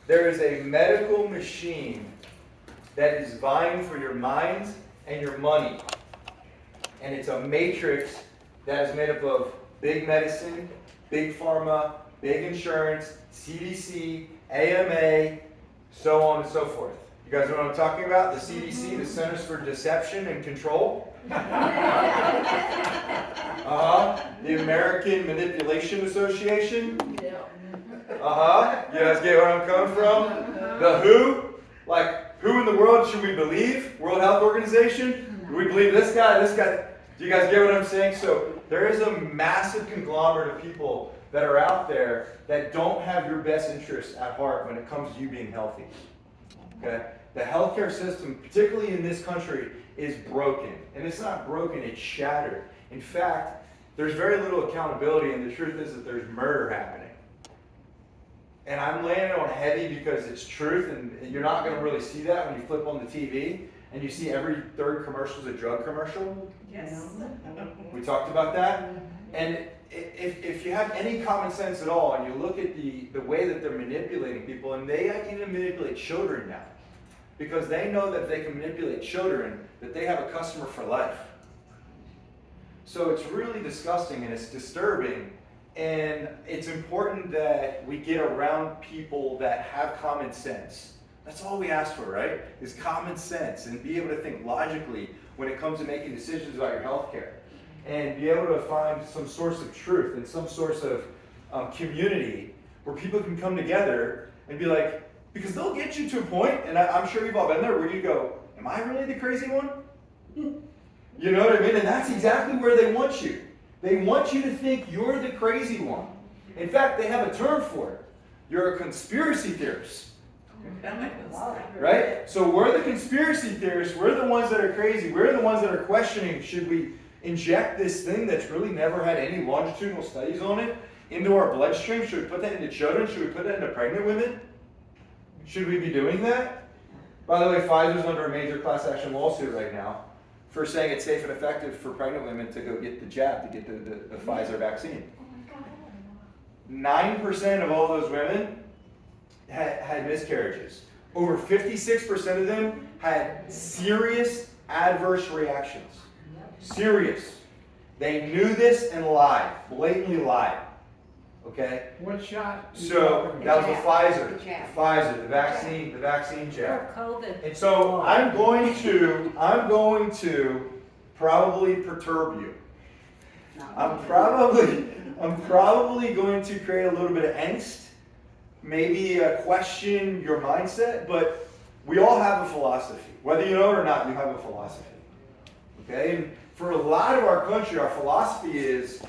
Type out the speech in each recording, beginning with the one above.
There is a medical machine that is vying for your mind and your money. And it's a matrix that is made up of big medicine, big pharma, big insurance, CDC, AMA, so on and so forth. You guys know what I'm talking about? The CDC, the Centers for Deception and Control. The American Manipulation Association. You guys get where I'm coming from? The WHO. Like, who in the world should we believe? World Health Organization? Do we believe this guy, this guy? Do you guys get what I'm saying? So there is a massive conglomerate of people that are out there that don't have your best interests at heart when it comes to you being healthy. Okay? The healthcare system, particularly in this country, is broken. And it's not broken, it's shattered. In fact, there's very little accountability, and the truth is that there's murder happening. And I'm laying it on heavy because it's truth, and you're not going to really see that when you flip on the TV and you see every third commercial is a drug commercial. Yes. We talked about that. And if you have any common sense at all, and you look at the way that they're manipulating people, and they even manipulate children now, because they know that if they can manipulate children, that they have a customer for life. So it's really disgusting and it's disturbing. And it's important that we get around people that have common sense. That's all we ask for, right? Is common sense and be able to think logically when it comes to making decisions about your health care. And be able to find some source of truth and some source of community where people can come together and be like, because they'll get you to a point, and I'm sure you've all been there, where you go, am I really the crazy one? You know what I mean? And that's exactly where they want you. They want you to think you're the crazy one. In fact, they have a term for it. You're a conspiracy theorist. Right? So we're the conspiracy theorists. We're the ones that are crazy. We're the ones that are questioning, should we inject this thing that's really never had any longitudinal studies on it into our bloodstream? Should we put that into children? Should we put that into pregnant women? Should we be doing that? By the way, Pfizer's under a major class action lawsuit right now for saying it's safe and effective for pregnant women to go get the jab, to get the Pfizer vaccine. 9% of all those women had miscarriages. Over 56% of them had serious adverse reactions. Serious. They knew this and lied, blatantly lied. Okay? What shot? So that was the Pfizer, the vaccine jab. For COVID. And so I'm going to probably perturb you. I'm probably going to create a little bit of angst, maybe question your mindset, but we all have a philosophy. Whether you know it or not, you have a philosophy. Okay? And for a lot of our country, our philosophy is,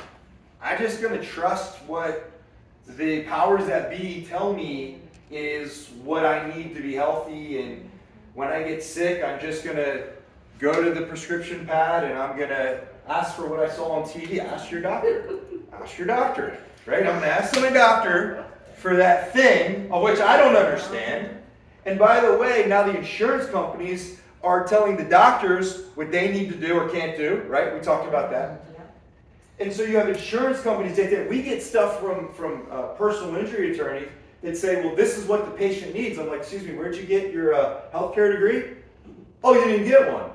I'm just going to trust what the powers that be tell me is what I need to be healthy, and when I get sick, I'm just going to go to the prescription pad and I'm going to ask for what I saw on TV. Ask your doctor. Ask your doctor, right? I'm going to ask my doctor for that thing of which I don't understand. And by the way, now the insurance companies are telling the doctors what they need to do or can't do, right? We talked about that. And so you have insurance companies that we get stuff from personal injury attorneys that say, well, this is what the patient needs. I'm like, excuse me, where'd you get your healthcare degree? Oh, you didn't get one.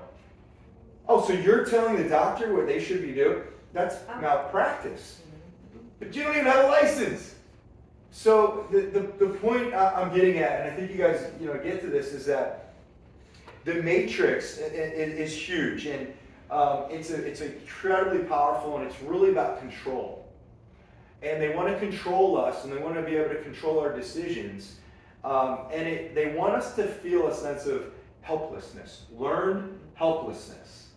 Oh, so you're telling the doctor what they should be doing? That's malpractice. But you don't even have a license. So the point I'm getting at, and I think you guys get to this, is that the matrix is huge, and it's incredibly powerful, and it's really about control. And they want to control us, and they want to be able to control our decisions. And they want us to feel a sense of helplessness, learned helplessness.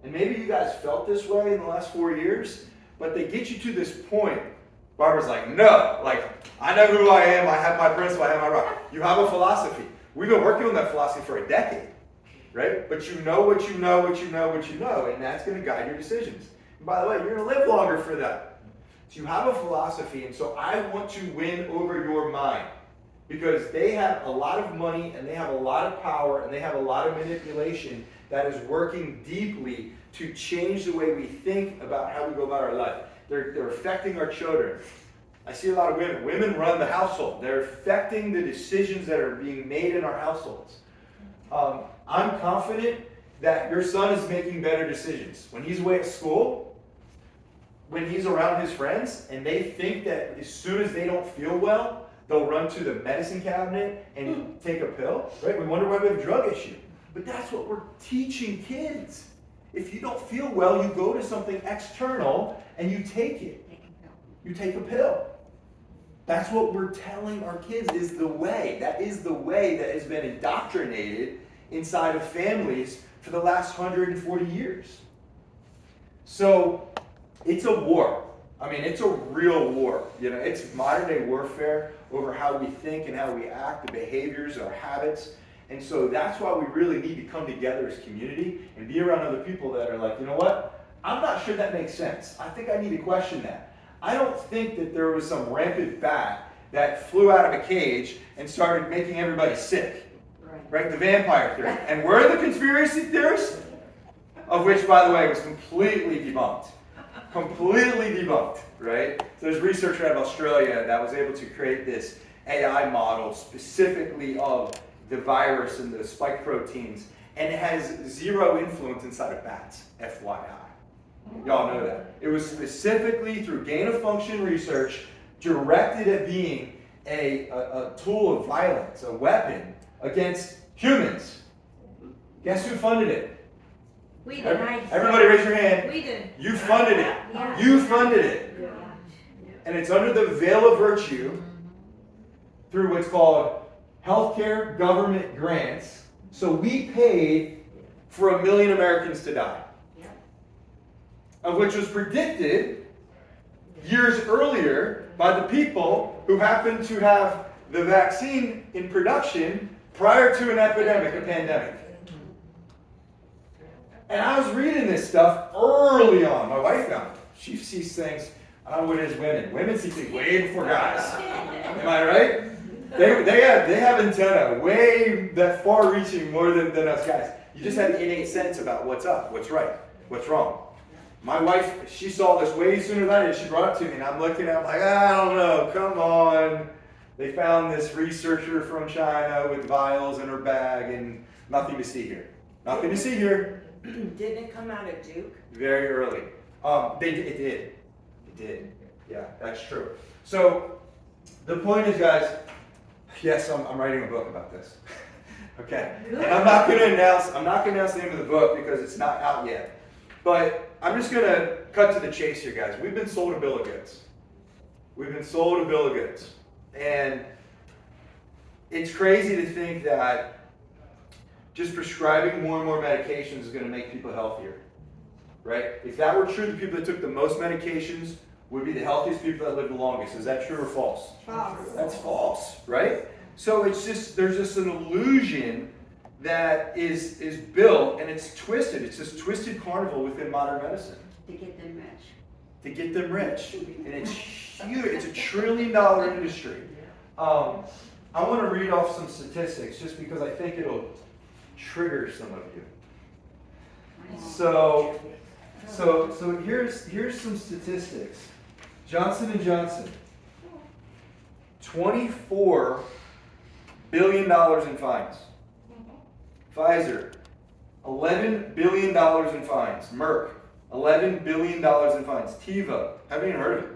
And maybe you guys felt this way in the last 4 years, but they get you to this point. Barbara's like, no, I know who I am, I have my principle, I have my rock. You have a philosophy. We've been working on that philosophy for a decade, right? But you know what you know, and that's going to guide your decisions. And by the way, you're going to live longer for that. So you have a philosophy, and so I want to win over your mind, because they have a lot of money, and they have a lot of power, and they have a lot of manipulation that is working deeply to change the way we think about how we go about our life. They're affecting our children. I see a lot of women. Women run the household. They're affecting the decisions that are being made in our households. I'm confident that your son is making better decisions. When he's away at school, when he's around his friends, and they think that as soon as they don't feel well, they'll run to the medicine cabinet and take a pill, right? We wonder why we have a drug issue. But that's what we're teaching kids. If you don't feel well, you go to something external and you take it. You take a pill. That's what we're telling our kids is the way. That is the way that has been indoctrinated inside of families for the last 140 years. So it's a war. I mean, it's a real war. You know, it's modern day warfare over how we think and how we act, the behaviors, our habits. And so that's why we really need to come together as community and be around other people that are like, you know what? I'm not sure that makes sense. I think I need to question that. I don't think that there was some rampant bat that flew out of a cage and started making everybody sick. Right? The vampire theory. And we're the conspiracy theorists, of which, by the way, was completely debunked. Completely debunked, right? So there's researcher out of Australia that was able to create this AI model specifically of the virus and the spike proteins, and it has zero influence inside of bats, FYI. Y'all know that. It was specifically through gain-of-function research directed at being a tool of violence, a weapon against humans. Guess who funded it? We did. Everybody raise your hand. We did. You funded it. Yeah. You funded it. Yeah. And it's under the veil of virtue through what's called healthcare government grants. So we paid for 1 million Americans to die. Of which was predicted years earlier by the people who happened to have the vaccine in production prior to an epidemic, a pandemic. And I was reading this stuff early on. My wife found it. She sees things, I don't know what it is, women. Women see things way before guys. Am I right? They have antenna way that far reaching more than us guys. You just have innate sense about what's up, what's right, what's wrong. My wife, she saw this way sooner than I did. She brought it to me, and I'm looking at it like, I don't know, come on. They found this researcher from China with vials in her bag, and nothing to see here. Nothing to see here. Didn't it come out of Duke? Very early. It did. It did. Yeah, that's true. So the point is, guys, yes, I'm writing a book about this. Okay. And I'm not going to announce the name of the book because it's not out yet. But I'm just going to cut to the chase here, guys. We've been sold a bill of goods. We've been sold a bill of goods. And it's crazy to think that just prescribing more and more medications is going to make people healthier, right? If that were true, the people that took the most medications would be the healthiest people that lived the longest. Is that true or false? False. That's false, right? So it's just, there's just an illusion that is built, and it's twisted. It's this twisted carnival within modern medicine. To get them rich. To get them rich. And it's huge. It's $1 trillion industry. I want to read off some statistics just because I think it'll trigger some of you. So here's some statistics. Johnson & Johnson, $24 billion in fines. Pfizer, $11 billion in fines. Merck, $11 billion in fines. Teva, haven't even heard of it.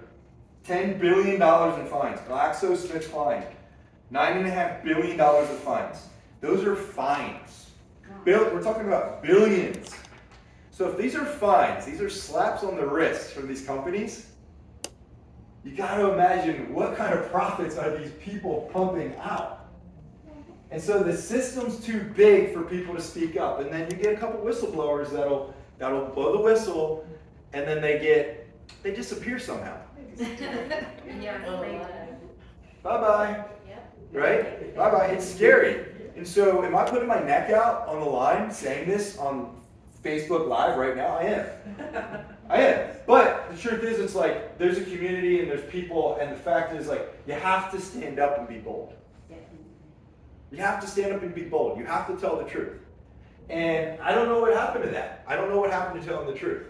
$10 billion in fines. GlaxoSmithKline, $9.5 billion of fines. Those are fines. We're talking about billions. So if these are fines, these are slaps on the wrist from these companies, you got to imagine what kind of profits are these people pumping out. And so the system's too big for people to speak up. And then you get a couple whistleblowers that'll blow the whistle, and then they disappear somehow. Bye-bye. Right? Bye-bye. It's scary. And so am I putting my neck out on the line saying this on Facebook Live right now? I am. I am. But the truth is, it's like there's a community and there's people, and the fact is, like, you have to stand up and be bold. You have to stand up and be bold. You have to tell the truth. And I don't know what happened to that. I don't know what happened to telling the truth.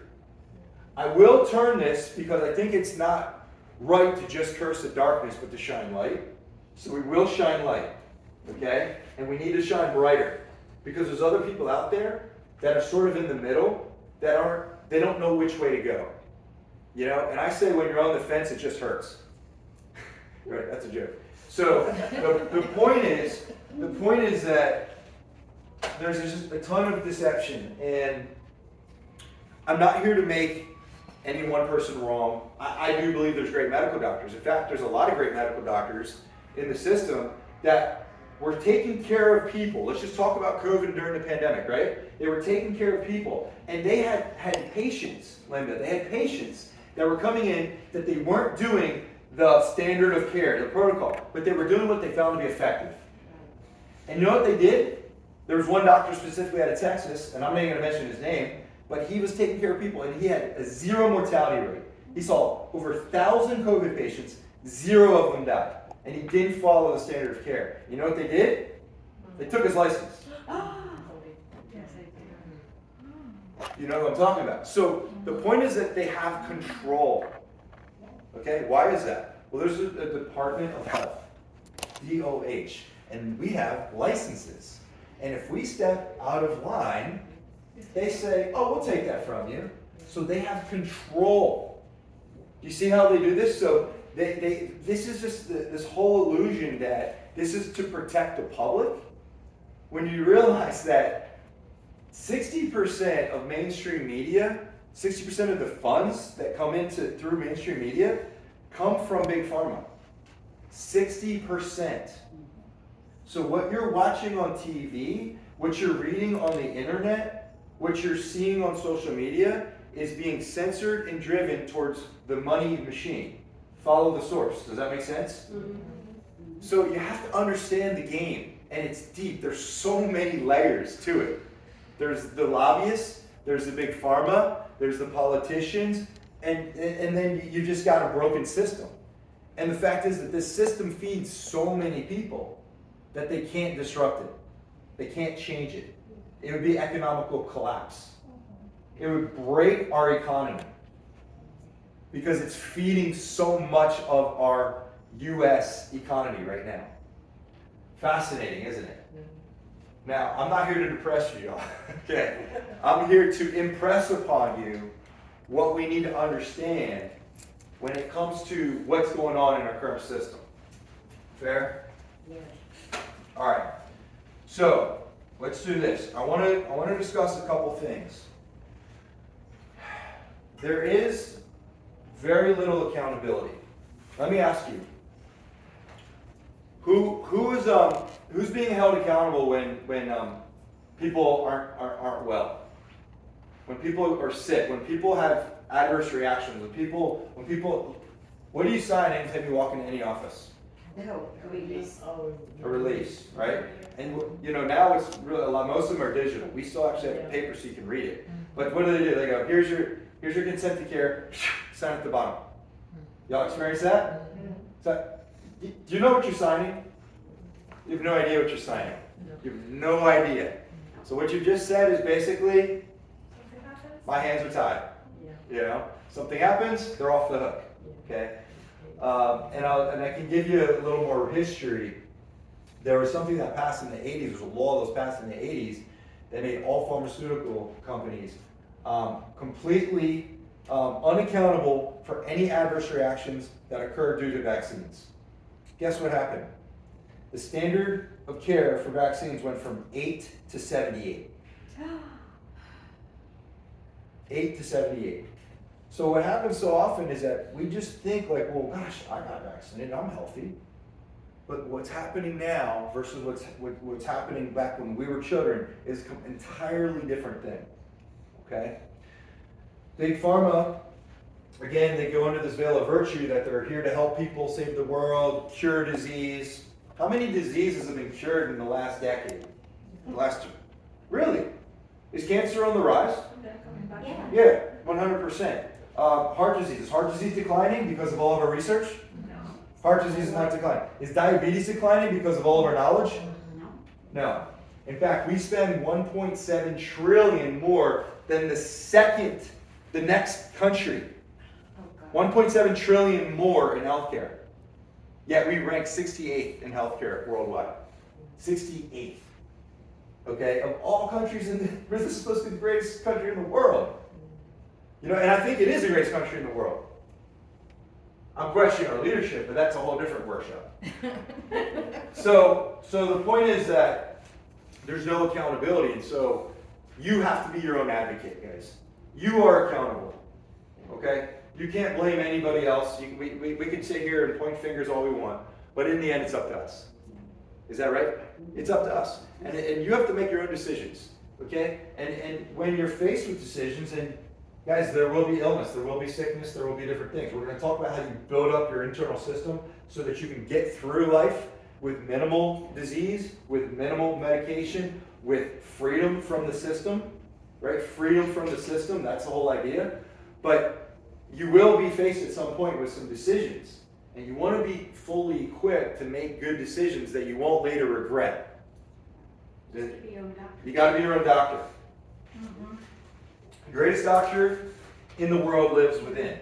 I will turn this because I think it's not right to just curse the darkness, but to shine light. So we will shine light, okay? And we need to shine brighter, because there's other people out there that are sort of in the middle they don't know which way to go. You know, and I say when you're on the fence, it just hurts. Right, that's a joke. So the point is that there's just a ton of deception, and I'm not here to make any one person wrong. I do believe there's great medical doctors. In fact, there's a lot of great medical doctors in the system that were taking care of people. Let's just talk about COVID during the pandemic, right? They were taking care of people, and they had patients, Linda. They had patients that were coming in that they weren't doing the standard of care, the protocol, but they were doing what they found to be effective. And you know what they did? There was one doctor specifically out of Texas, and I'm not even going to mention his name, but he was taking care of people, and he had a 0 mortality rate. He saw over 1,000 COVID patients, 0 of them died. And he didn't follow the standard of care. You know what they did? They took his license. You know what I'm talking about. So the point is that they have control. Okay, why is that? Well, there's a Department of Health, DOH, and we have licenses. And if we step out of line, they say, oh, we'll take that from you. So they have control. Do you see how they do this? So this is just this whole illusion that this is to protect the public. When you realize that 60% of mainstream media, 60% of the funds that come through mainstream media come from Big Pharma. 60%. So what you're watching on TV, what you're reading on the internet, what you're seeing on social media is being censored and driven towards the money machine. Follow the source. Does that make sense? So you have to understand the game, and it's deep. There's so many layers to it. There's the lobbyists, there's the big pharma, there's the politicians, and then you just got a broken system. And the fact is that this system feeds so many people that they can't disrupt it. They can't change it. It would be economical collapse. It would break our economy because it's feeding so much of our U.S. economy right now. Fascinating, isn't it? Now, I'm not here to depress you, y'all. Okay? I'm here to impress upon you what we need to understand when it comes to what's going on in our current system. Fair? Yeah. All right. So, let's do this. I want to discuss a couple things. There is very little accountability. Let me ask you. Who's being held accountable when people aren't well? When people are sick, when people have adverse reactions, when people what do you sign anytime you walk into any office? No, release. A release, right? And you know, now it's really most of them are digital. We still actually have paper so you can read it. But what do? They go, here's your consent to care, sign at the bottom. Y'all experience that? So, do you know what you're signing? You have no idea what you're signing. You have no idea. So what you just said is basically, my hands are tied. You know, something happens, they're off the hook. Okay, and I can give you a little more history. There was something that passed in the 80s. There was a law that was passed in the 80s that made all pharmaceutical companies completely unaccountable for any adverse reactions that occurred due to vaccines. Guess what happened? The standard of care for vaccines went from 8 to 78. 8 to 78. So what happens so often is that we just think like, well, gosh, I got vaccinated, I'm healthy. But what's happening now versus what's happening back when we were children is an entirely different thing. Okay? Big Pharma, again, they go under this veil of virtue that they're here to help people, save the world, cure disease. How many diseases have been cured in the last decade? Really? Is cancer on the rise? Yeah, 100%. Heart disease. Is heart disease declining because of all of our research? No. Heart disease is not declining. Is diabetes declining because of all of our knowledge? No. No. In fact, we spend 1.7 trillion more than the next country. Oh, 1.7 trillion more in healthcare. Yet we rank 68th in healthcare worldwide. 68th. Okay, of all countries in the, this is supposed to be the greatest country in the world. You know, and I think it is the greatest country in the world. I'm questioning our leadership, but that's a whole different workshop. So the point is that there's no accountability, and so you have to be your own advocate, guys. You are accountable. Okay? You can't blame anybody else. We can sit here and point fingers all we want, but in the end, it's up to us. Is that right? It's up to us. And you have to make your own decisions. Okay? And when you're faced with decisions, and guys, there will be illness, there will be sickness, there will be different things. We're going to talk about how you build up your internal system so that you can get through life with minimal disease, with minimal medication, with freedom from the system. Right? Freedom from the system, that's the whole idea. But you will be faced at some point with some decisions, and you want to be fully equipped to make good decisions that you won't later regret. You got to be your own doctor. The greatest doctor in the world lives within.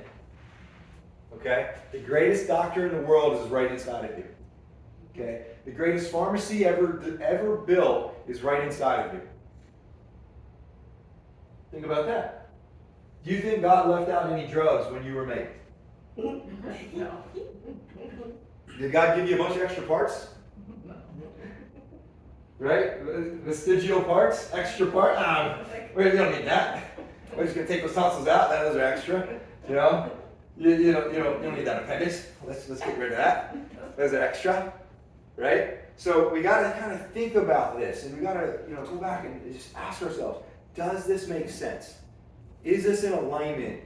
Okay? The greatest doctor in the world is right inside of you. Okay? The greatest pharmacy ever built is right inside of you. Think about that. Do you think God left out any drugs when you were made? No. Did God give you a bunch of extra parts? Right? Vestigial parts? Extra parts? We don't need that. We're just going to take those tonsils out. Those are extra. You know? You don't need that appendix. Let's get rid of that. Those are extra. Right? So we got to kind of think about this, and we got to go back and just ask ourselves, does this make sense? Is this in alignment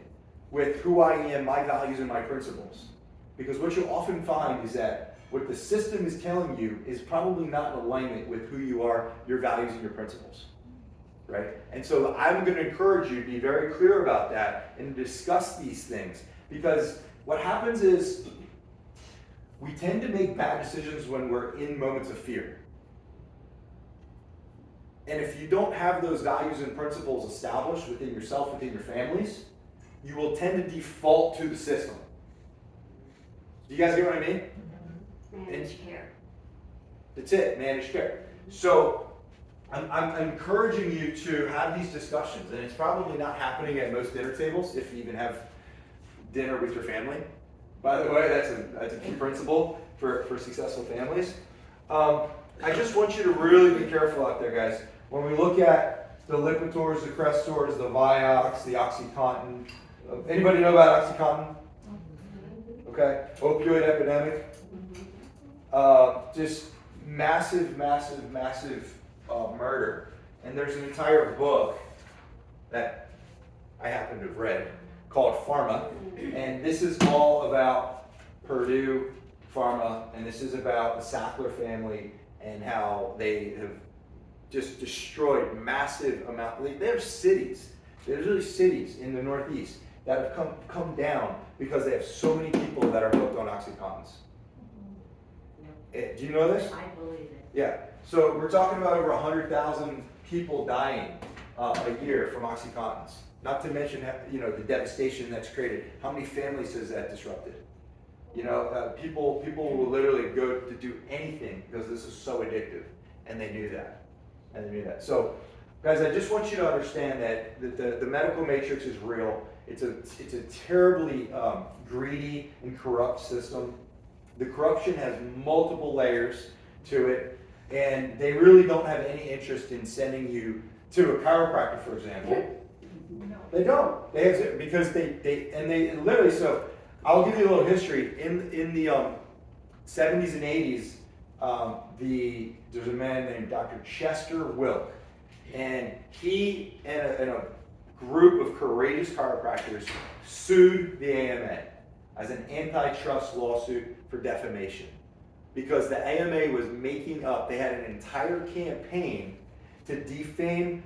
with who I am, my values, and my principles? Because what you'll often find is that what the system is telling you is probably not in alignment with who you are, your values, and your principles. Right? And so I'm going to encourage you to be very clear about that and discuss these things. Because what happens is we tend to make bad decisions when we're in moments of fear. And if you don't have those values and principles established within yourself, within your families, you will tend to default to the system. Do you guys get what I mean? Managed care. That's it, managed care. So I'm encouraging you to have these discussions, and it's probably not happening at most dinner tables if you even have dinner with your family. By the way, that's a key principle for successful families. I just want you to really be careful out there, guys. When we look at the Liquitors, the Crestors, the Vioxx, the OxyContin, anybody know about OxyContin? Okay, opioid epidemic. Just massive murder. And there's an entire book that I happen to have read called Pharma, and this is all about Purdue Pharma, and this is about the Sackler family and how they have just destroyed massive amount. There's cities in the Northeast that have come down because they have so many people that are hooked on OxyContins. Do you know this? I believe it. Yeah. So we're talking about over 100,000 people dying a year from OxyContins. Not to mention, the devastation that's created. How many families has that disrupted? People will literally go to do anything because this is so addictive, and they knew that. So, guys, I just want you to understand that the medical matrix is real. It's a terribly greedy and corrupt system. The corruption has multiple layers to it, and they really don't have any interest in sending you to a chiropractor, for example. No. They don't. They have because they literally. So I'll give you a little history. In the 70s and 80s, there's a man named Dr. Chester Wilk, and he and a group of courageous chiropractors sued the AMA as an antitrust lawsuit for defamation, because the AMA was making up. They had an entire campaign to defame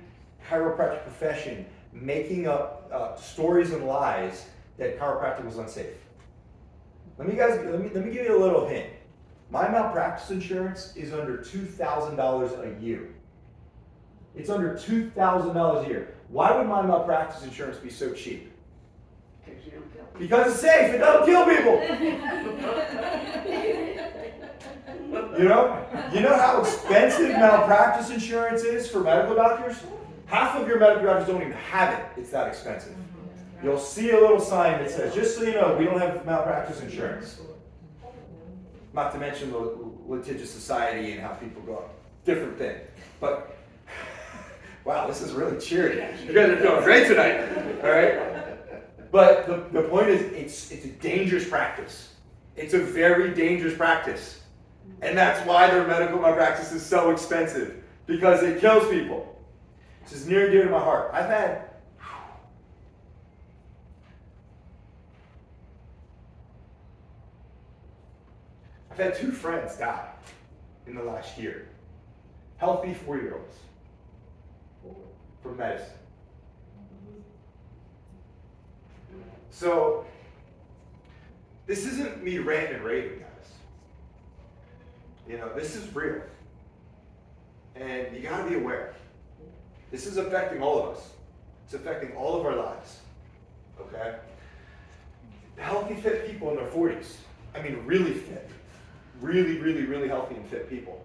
chiropractic profession, making up stories and lies that chiropractic was unsafe. Let me give you a little hint. My malpractice insurance is under $2,000 a year. It's under $2,000 a year. Why would my malpractice insurance be so cheap? Because you don't kill people. Because it's safe, it doesn't kill people. You know how expensive malpractice insurance is for medical doctors? Half of your medical doctors don't even have it. It's that expensive. You'll see a little sign that says, just so you know, we don't have malpractice insurance. Not to mention the litigious society and how people go. Different thing. But, wow, this is really cheery. You guys are feeling great tonight. All right? But the point is, it's a dangerous practice. It's a very dangerous practice. And that's why their medical malpractice is so expensive. Because it kills people. This is near and dear to my heart. I've had 2 friends die in the last year. Healthy 4-year-olds. From medicine. So, this isn't me ranting and raving, guys. This is real. And you gotta be aware. This is affecting all of us. It's affecting all of our lives. Okay? Healthy, fit people in their 40s. I mean, really fit. Really, really, really healthy and fit people.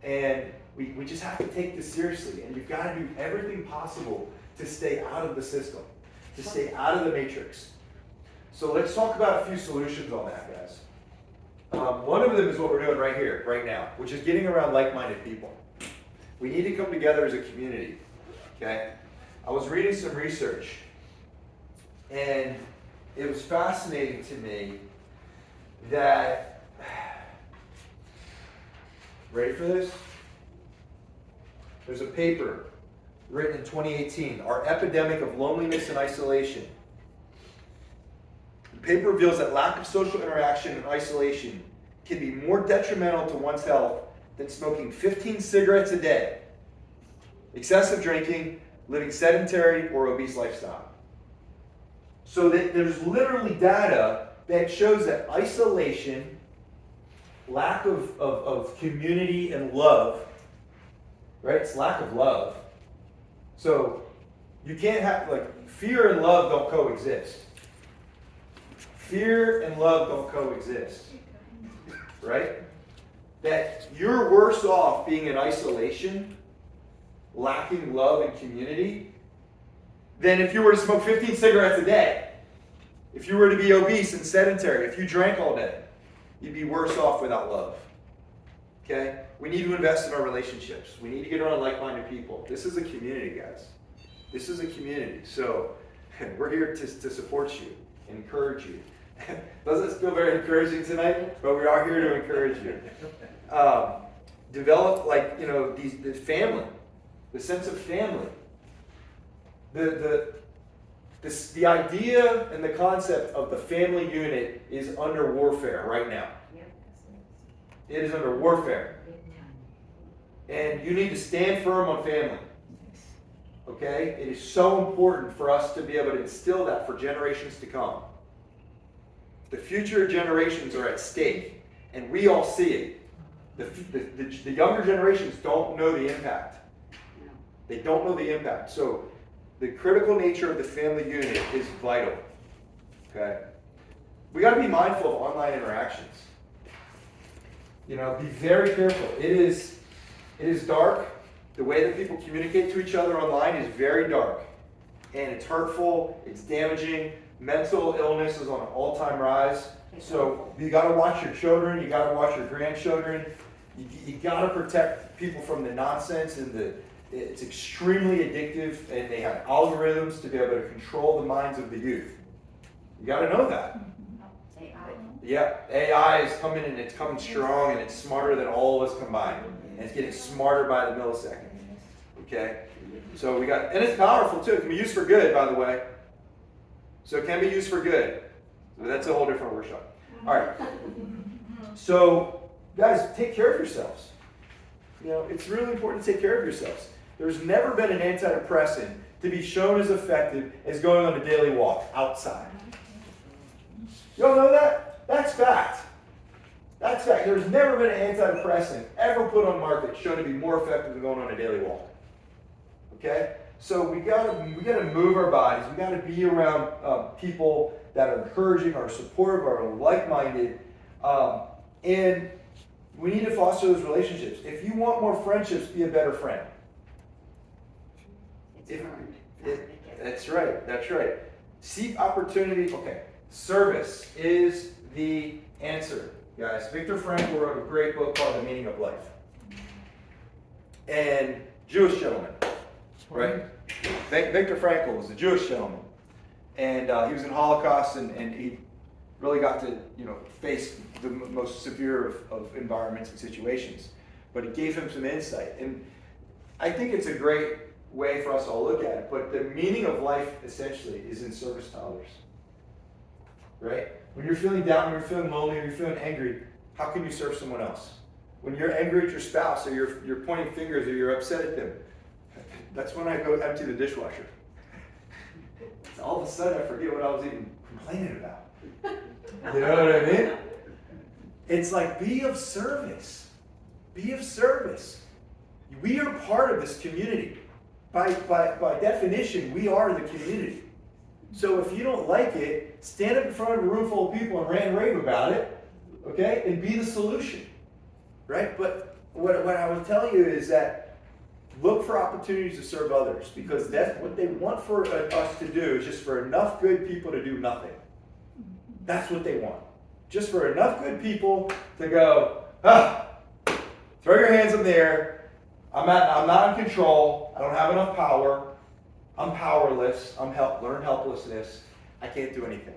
And we just have to take this seriously. And you've got to do everything possible to stay out of the system, to stay out of the matrix. So let's talk about a few solutions on that, guys. One of them is what we're doing right here, right now, which is getting around like-minded people. We need to come together as a community. Okay? I was reading some research, and it was fascinating to me that, ready for this? There's a paper written in 2018, Our Epidemic of Loneliness and Isolation. The paper reveals that lack of social interaction and isolation can be more detrimental to one's health than smoking 15 cigarettes a day, excessive drinking, living sedentary or obese lifestyle. So that there's literally data that shows that isolation, lack of community and love, right? It's lack of love. So you can't have, fear and love don't coexist. Fear and love don't coexist, right? That you're worse off being in isolation, lacking love and community, than if you were to smoke 15 cigarettes a day. If you were to be obese and sedentary, if you drank all day, you'd be worse off without love. Okay? We need to invest in our relationships. We need to get around like-minded people. This is a community, guys. This is a community. So we're here to support you, encourage you. Doesn't it feel very encouraging tonight? But we are here to encourage you. Develop the family, the sense of family. The idea and the concept of the family unit is under warfare right now. It is under warfare. And you need to stand firm on family. Okay? It is so important for us to be able to instill that for generations to come. The future generations are at stake, and we all see it. The younger generations don't know the impact. They don't know the impact. So the critical nature of the family unit is vital. Okay? We got to be mindful of online interactions. Be very careful. It is dark. The way that people communicate to each other online is very dark. And it's hurtful, it's damaging. Mental illness is on an all-time rise. So you got to watch your children, you got to watch your grandchildren. You got to protect people from the nonsense, and it's extremely addictive, and they have algorithms to be able to control the minds of the youth. You got to know that. AI. Yeah, AI is coming, and it's coming strong, and it's smarter than all of us combined. And it's getting smarter by the millisecond. Okay? So and it's powerful too. It can be used for good, by the way. So it can be used for good. So that's a whole different workshop. All right. So, guys, take care of yourselves. It's really important to take care of yourselves. There's never been an antidepressant to be shown as effective as going on a daily walk outside. You all know that? That's fact. That's fact. There's never been an antidepressant ever put on market shown to be more effective than going on a daily walk. Okay? So we gotta move our bodies. We gotta be around people that are encouraging, are supportive, are like-minded, and we need to foster those relationships. If you want more friendships, be a better friend. It's If- earned. That's right. That's right. Seek opportunity. Okay. Service is the answer, guys. Viktor Frankl wrote a great book called The Meaning of Life. And Jewish gentleman, right? Viktor Frankl was a Jewish gentleman, and he was in Holocaust, and he really got to face the most severe of environments and situations. But it gave him some insight, and I think it's a great way for us to all look at it. But the meaning of life essentially is in service to others, right? When you're feeling down, when you're feeling lonely, when you're feeling angry, how can you serve someone else? When you're angry at your spouse, or you're pointing fingers, or you're upset at them, that's when I go empty the dishwasher. All of a sudden, I forget what I was even complaining about. You know what I mean? It's like, be of service. Be of service. We are part of this community. By definition, we are the community. So if you don't like it, stand up in front of a room full of people and rant and rave about it, okay? And be the solution, right? But what I will tell you is that look for opportunities to serve others, because that's what they want for us to do, is just for enough good people to do nothing. That's what they want. Just for enough good people to go, throw your hands in the air. I'm not in control. I don't have enough power. I'm powerless. Learn helplessness. I can't do anything.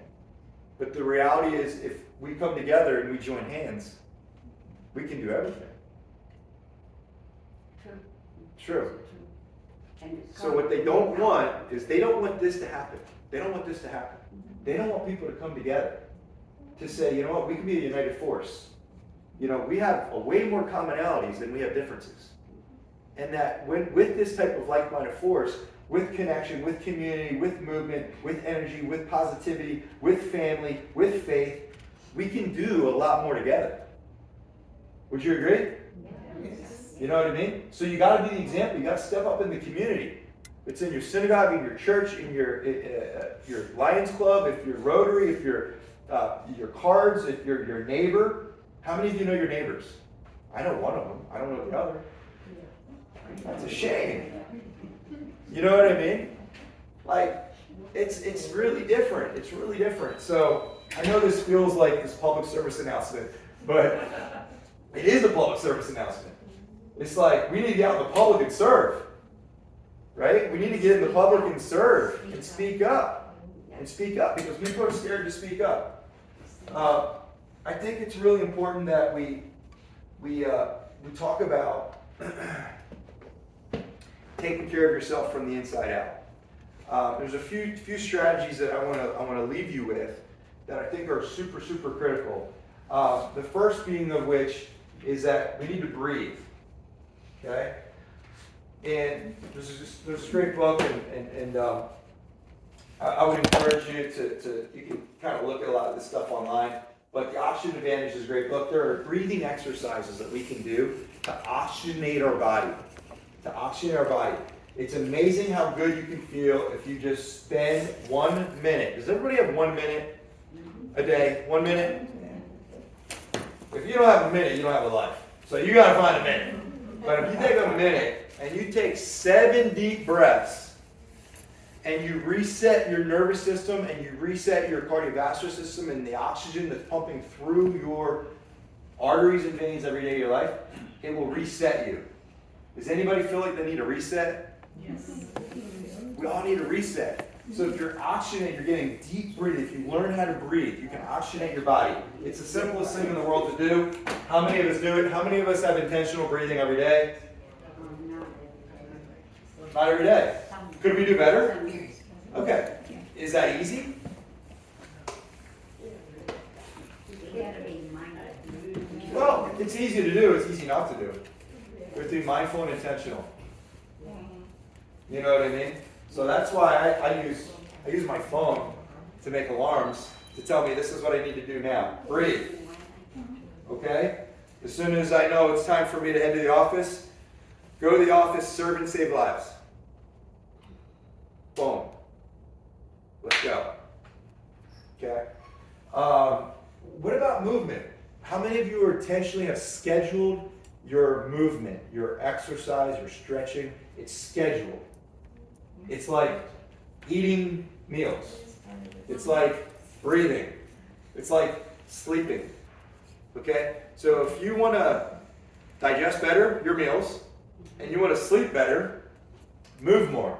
But the reality is, if we come together and we join hands, we can do everything. True. And it's So what they don't want is, they don't want this to happen. They don't want this to happen. They don't want people to come together to say, you know what, we can be a united force. We have way more commonalities than we have differences. And that with this type of like-minded force, with connection, with community, with movement, with energy, with positivity, with family, with faith, we can do a lot more together. Would you agree? Yes. You know what I mean? So you got to be the example. You got to step up in the community. It's in your synagogue, in your church, in your Lions Club, if you're Rotary, if you're your cards, if you're your neighbor. How many of you know your neighbors? I know one of them. I don't know the other. That's a shame. You know what I mean? Like, it's really different. It's really different. So I know this feels like this public service announcement, but it is a public service announcement. It's like, we need to get out in the public and serve. Right? We need to get in the public and serve and speak up. And speak up, because people are scared to speak up. I think it's really important that we talk about taking care of yourself from the inside out. There's a few strategies that I want to leave you with that I think are super, super critical. The first being of which is that we need to breathe. Okay? And there's this great book, and I would encourage you you can kind of look at a lot of this stuff online, but The Oxygen Advantage is a great book. There are breathing exercises that we can do to oxygenate our body. It's amazing how good you can feel if you just spend 1 minute. Does everybody have 1 minute a day? 1 minute? If you don't have a minute, you don't have a life. So you got to find a minute. But if you take a minute and you take 7 deep breaths and you reset your nervous system and you reset your cardiovascular system and the oxygen that's pumping through your arteries and veins every day of your life, it will reset you. Does anybody feel like they need a reset? Yes. We all need a reset. So if you're oxygenating, you're getting deep breathing. If you learn how to breathe, you can oxygenate your body. It's the simplest thing in the world to do. How many of us do it? How many of us have intentional breathing every day? Not every day. Could we do better? Okay. Is that easy? Well, it's easy to do. It's easy not to do. We have to be mindful and intentional. You know what I mean? So that's why I use my phone to make alarms to tell me this is what I need to do now. Breathe. Okay? As soon as I know it's time for me to head to the office, go to the office, serve and save lives. Boom. Let's go. Okay. What about movement? How many of you intentionally have scheduled your movement, your exercise, your stretching? It's scheduled. It's like eating meals. It's like breathing. It's like sleeping. Okay? So if you want to digest better your meals and you want to sleep better, move more.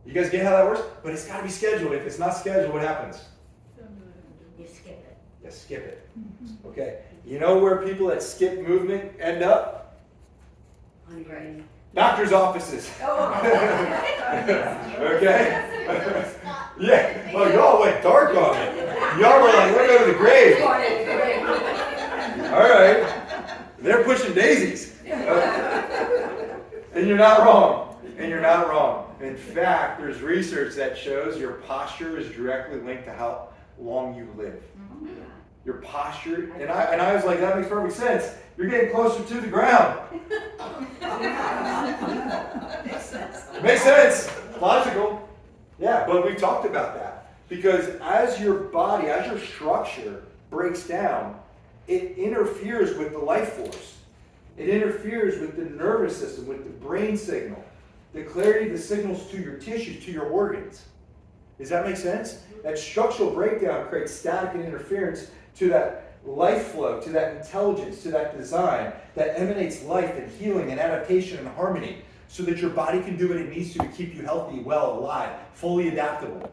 You guys get how that works? But it's got to be scheduled. If it's not scheduled, what happens? You skip it. You skip it. Okay? You know where people that skip movement end up? Hungry. Doctor's offices. Okay? Yeah. Well, y'all went dark on me. Y'all were like, we're going to the grave. All right. They're pushing daisies. And you're not wrong. And you're not wrong. In fact, there's research that shows your posture is directly linked to how long you live. Your posture, and I was like, that makes perfect sense. You're getting closer to the ground. Makes sense. Logical. Yeah, but we talked about that. Because as your body, as your structure breaks down, it interferes with the life force. It interferes with the nervous system, with the brain signal, the clarity of the signals to your tissues, to your organs. Does that make sense? That structural breakdown creates static and interference to that life flow, to that intelligence, to that design that emanates life and healing and adaptation and harmony so that your body can do what it needs to keep you healthy, well, alive, fully adaptable.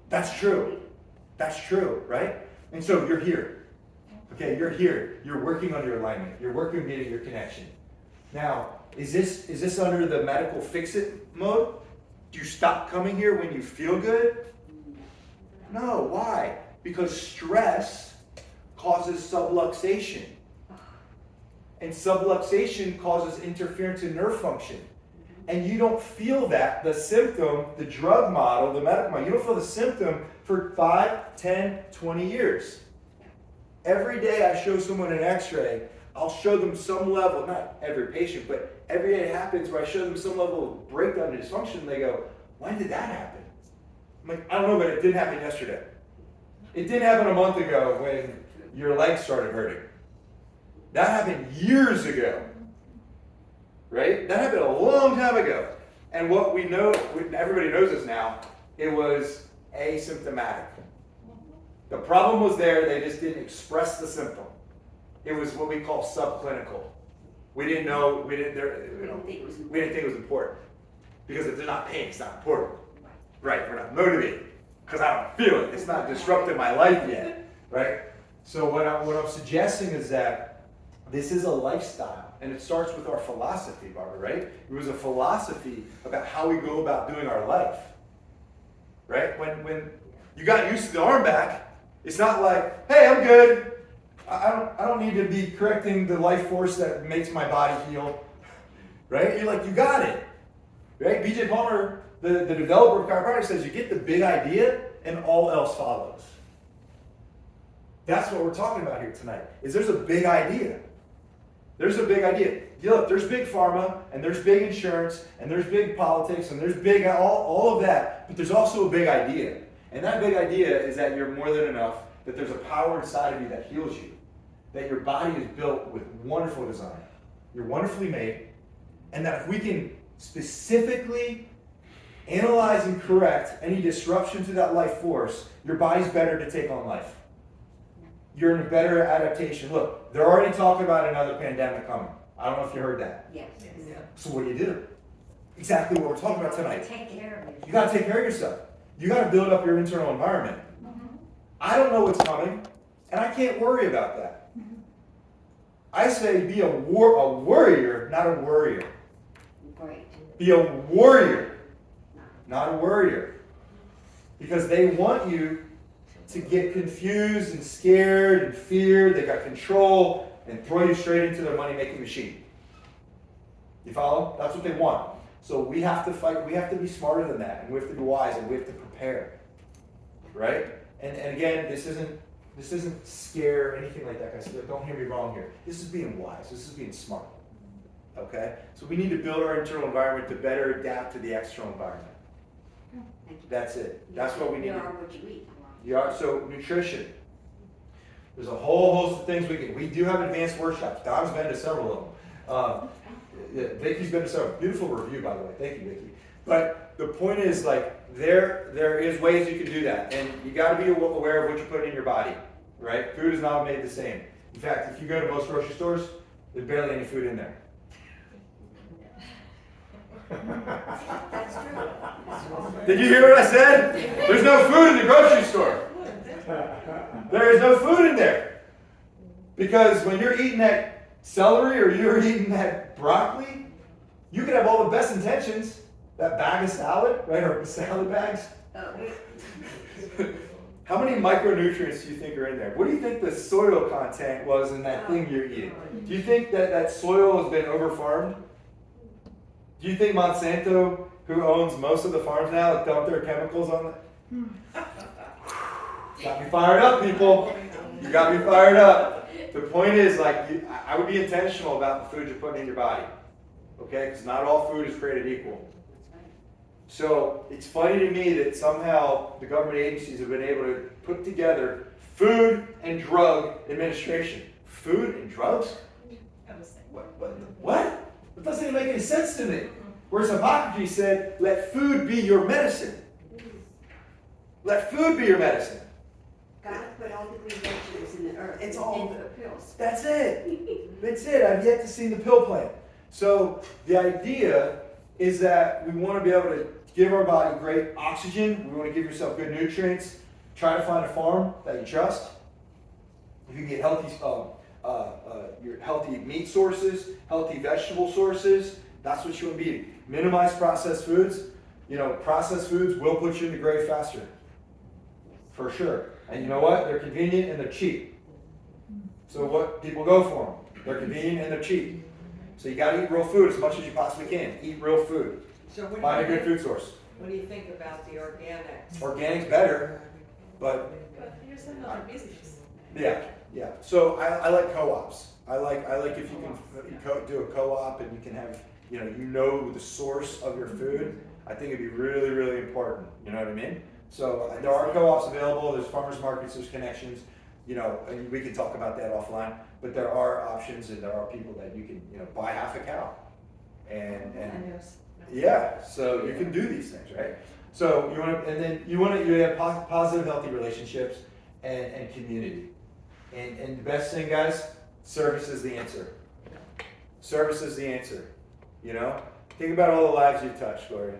That's true. That's true, right? And so you're here. Okay, you're here. You're working on your alignment. You're working on getting your connection. Now, is this under the medical fix-it mode? Do you stop coming here when you feel good? No, why? Because stress causes subluxation. And subluxation causes interference in nerve function. And you don't feel that, the symptom, the drug model, the medical model, you don't feel the symptom for 5, 10, 20 years. Every day I show someone an x-ray, I'll show them some level, not every patient, but every day it happens where I show them some level of breakdown and dysfunction, and they go, when did that happen? I'm like, I don't know, but it didn't happen yesterday. It didn't happen a month ago when your legs started hurting. That happened years ago. Right? That happened a long time ago. And what we know, everybody knows this now, it was asymptomatic. The problem was there, they just didn't express the symptom. It was what we call subclinical. We didn't know, we didn't think it was important. Because if they're not pain, it's not important. Right, we're not motivated. Because I don't feel it. It's not disrupting my life yet. Right? So what I'm suggesting is that this is a lifestyle. And it starts with our philosophy, Barbara, right? It was a philosophy about how we go about doing our life. Right? When you got used to the arm back, it's not like, hey, I'm good. I don't need to be correcting the life force that makes my body heal. Right? You're like, you got it. Right? BJ Palmer, the developer of chiropractic, says you get the big idea and all else follows. That's what we're talking about here tonight, is there's a big idea. There's a big idea. Look, there's big pharma, and there's big insurance, and there's big politics, and there's big all of that, but there's also a big idea. And that big idea is that you're more than enough, that there's a power inside of you that heals you, that your body is built with wonderful design. You're wonderfully made, and that if we can specifically analyze and correct any disruption to that life force, your body's better to take on life. You're in a better adaptation. Look, they're already talking about another pandemic coming. I don't know if you heard that. Yes. So what do you do? Exactly what we're talking about tonight. Take care of yourself. You got to take care of yourself. You got to build up your internal environment. I don't know what's coming, and I can't worry about that. I say be a warrior, not a worrier. Great. Be a warrior, not a worrier. Because they want you to get confused and scared and feared. They got control and throw you straight into their money-making machine. You follow? That's what they want. So we have to fight. We have to be smarter than that, and we have to be wise, and we have to prepare. Right? And again, this isn't scare or anything like that, guys. Don't hear me wrong here. This is being wise. This is being smart. Okay? So we need to build our internal environment to better adapt to the external environment. Thank you. That's it. That's what we need You to are what you eat. So nutrition. There's a whole host of things we do have advanced workshops. Don's been to several of them. Yeah, Vicky's been to several. Beautiful review, by the way. Thank you, Vicky. But the point is, like, there is ways you can do that, and you got to be aware of what you put in your body, right? Food is not made the same. In fact, if you go to most grocery stores, there's barely any food in there. That's true. Did you hear what I said? There's no food in the grocery store. There is no food in there. Because when you're eating that celery or you're eating that broccoli, you could have all the best intentions. That bag of salad, right? Or salad bags. How many micronutrients do you think are in there? What do you think the soil content was in that thing you're eating? Do you think that soil has been overfarmed? Do you think Monsanto, who owns most of the farms now, dump their chemicals on it? Got me fired up, people. You got me fired up. The point is, like, I would be intentional about the food you're putting in your body. Okay? Because not all food is created equal. So it's funny to me that somehow the government agencies have been able to put together Food and Drug Administration. Food and drugs? What? It doesn't even make any sense to me. Whereas Hippocrates said, let food be your medicine. Let food be your medicine. God put all the green vegetables in the earth. It's all- in the pills. That's it. That's it. I've yet to see the pill plan. So the idea is that we want to be able to give our body great oxygen. We want to give yourself good nutrients. Try to find a farm that you trust. If you can get healthy, your healthy meat sources, healthy vegetable sources, that's what you want to be eating. Minimize processed foods. You know, processed foods will put you in the grave faster. For sure. And you know what? They're convenient and they're cheap. So what people go for them? They're convenient and they're cheap. So you got to eat real food as much as you possibly can. Eat real food. So what Find do a you good think, food source. what do you think about the organics? Organic's better, but But here's another business. yeah. So I like co-ops. I like if you can do a co-op and you can have, you know the source of your food. I think it'd be really, really important. You know what I mean? So there are co-ops available. There's farmers markets. There's connections. You know, and we can talk about that offline. But there are options, and there are people that you can, buy half a cow, and yeah. So you can do these things, right? So you want to, and then you have positive, healthy relationships and community. And the best thing, guys, service is the answer. Service is the answer. You know, think about all the lives you've touched, Gloria.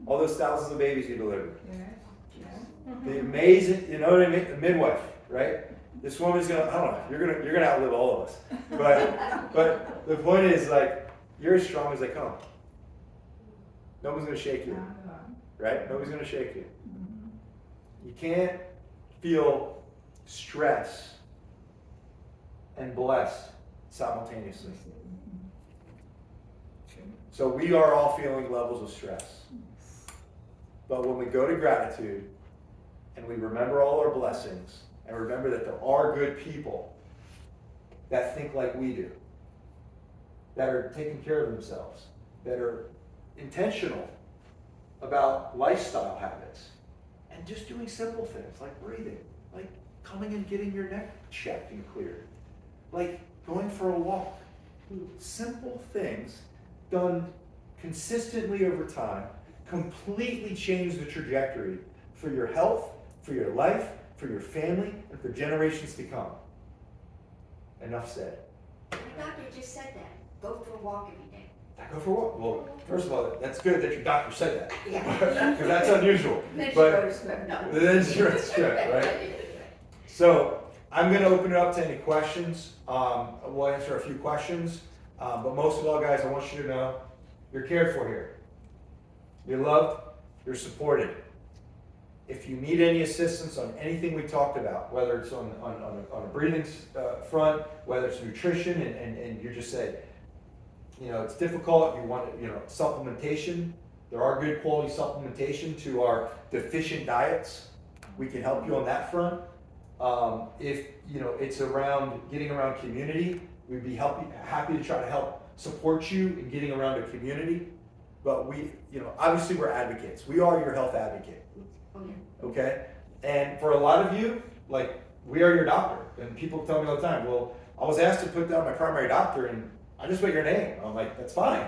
All those thousands of babies you delivered. The amazing, you know what I mean? The midwife, right? This woman's gonna, I don't know, you're gonna outlive all of us. But the point is, like, you're as strong as they come. No one's gonna shake you, right? Nobody's gonna shake you. You can't feel stress and blessed simultaneously. So we are all feeling levels of stress. But when we go to gratitude and we remember all our blessings and remember that there are good people that think like we do, that are taking care of themselves, that are intentional about lifestyle habits, and just doing simple things like breathing, like coming and getting your neck checked and cleared, like going for a walk. Simple things done consistently over time completely change the trajectory for your health, for your life, for your family, and for generations to come. Enough said. The doctor just said that. Go for a walk every day. I go for a walk. Well, first of all, that's good that your doctor said that. Yeah. Because that's unusual. Then she But goes to no. then she wrote a script, right? So I'm going to open it up to any questions. We'll answer a few questions. But most of all, guys, I want you to know you're cared for here. You're loved. You're supported. If you need any assistance on anything we talked about, whether it's on a breathing front, whether it's nutrition, and you just said, it's difficult, you want, supplementation, there are good quality supplementation to our deficient diets. We can help you on that front. If, it's around getting around community, We'd be happy to try to help support you in getting around the community. But we, obviously we're advocates. We are your health advocate. Oh, yeah. Okay? And for a lot of you, like, we are your doctor. And people tell me all the time, well, I was asked to put down my primary doctor and I just put your name. I'm like, that's fine.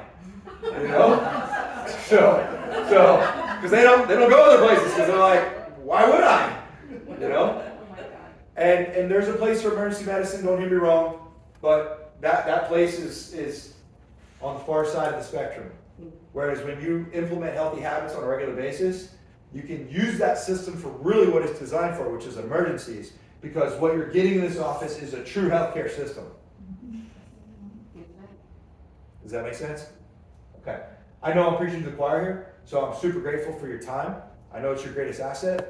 Because they don't go other places because they're like, why would I? Oh my God. And there's a place for emergency medicine, don't get me wrong, but that place is on the far side of the spectrum. Whereas when you implement healthy habits on a regular basis, you can use that system for really what it's designed for, which is emergencies, because what you're getting in this office is a true healthcare system. Does that make sense? Okay. I know I'm preaching to the choir here, so I'm super grateful for your time. I know it's your greatest asset.